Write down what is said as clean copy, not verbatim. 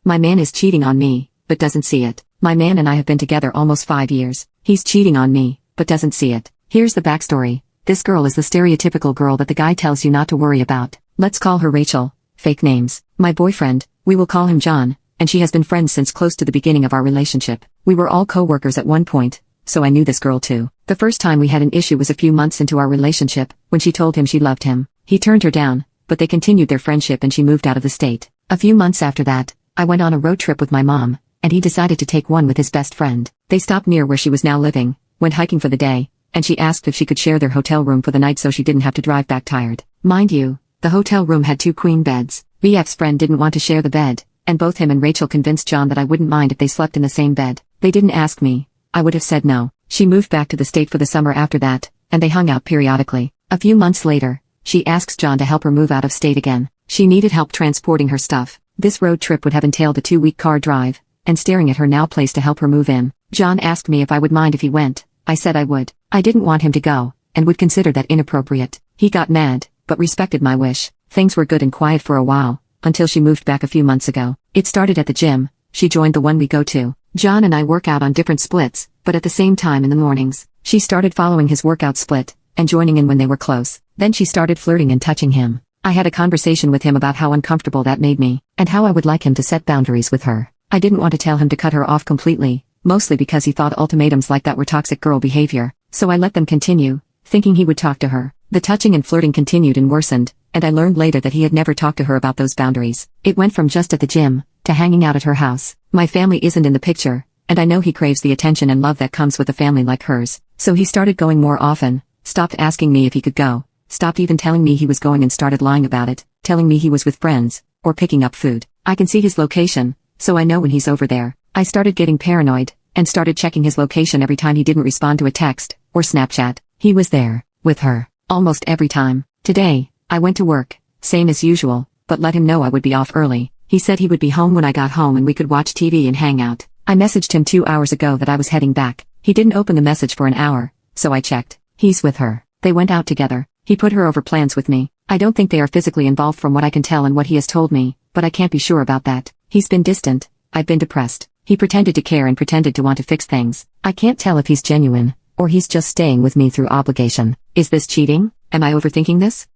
My man is cheating on me, but doesn't see it. My man and I have been together almost 5 years. He's cheating on me, but doesn't see it. Here's the backstory. This girl is the stereotypical girl that the guy tells you not to worry about. Let's call her Rachel. Fake names. My boyfriend, we will call him John, and she has been friends since close to the beginning of our relationship. We were all co-workers at one point, so I knew this girl too. The first time we had an issue was a few months into our relationship, when she told him she loved him. He turned her down, but they continued their friendship and she moved out of the state. A few months after that, I went on a road trip with my mom, and he decided to take one with his best friend. They stopped near where she was now living, went hiking for the day, and she asked if she could share their hotel room for the night so she didn't have to drive back tired. Mind you, the hotel room had 2 queen beds. BF's friend didn't want to share the bed, and both him and Rachel convinced John that I wouldn't mind if they slept in the same bed. They didn't ask me. I would have said no. She moved back to the state for the summer after that, and they hung out periodically. A few months later, she asks John to help her move out of state again. She needed help transporting her stuff. This road trip would have entailed a 2-week car drive, and staring at her now place to help her move in. John asked me if I would mind if he went. I said I would. I didn't want him to go, and would consider that inappropriate. He got mad, but respected my wish. Things were good and quiet for a while, until she moved back a few months ago. It started at the gym. She joined the one we go to. John and I work out on different splits, but at the same time in the mornings. She started following his workout split, and joining in when they were close. Then she started flirting and touching him. I had a conversation with him about how uncomfortable that made me, and how I would like him to set boundaries with her. I didn't want to tell him to cut her off completely, mostly because he thought ultimatums like that were toxic girl behavior, so I let them continue, thinking he would talk to her. The touching and flirting continued and worsened, and I learned later that he had never talked to her about those boundaries. It went from just at the gym, to hanging out at her house. My family isn't in the picture, and I know he craves the attention and love that comes with a family like hers, so he started going more often, stopped asking me if he could go, stopped even telling me he was going and started lying about it, telling me he was with friends, or picking up food. I can see his location, so I know when he's over there. I started getting paranoid, and started checking his location every time he didn't respond to a text, or Snapchat. He was there, with her, almost every time. Today, I went to work, same as usual, but let him know I would be off early. He said he would be home when I got home and we could watch TV and hang out. I messaged him 2 hours ago that I was heading back. He didn't open the message for an hour, so I checked. He's with her. They went out together. He put her over plans with me. I don't think they are physically involved from what I can tell and what he has told me, but I can't be sure about that. He's been distant. I've been depressed. He pretended to care and pretended to want to fix things. I can't tell if he's genuine, or he's just staying with me through obligation. Is this cheating? Am I overthinking this?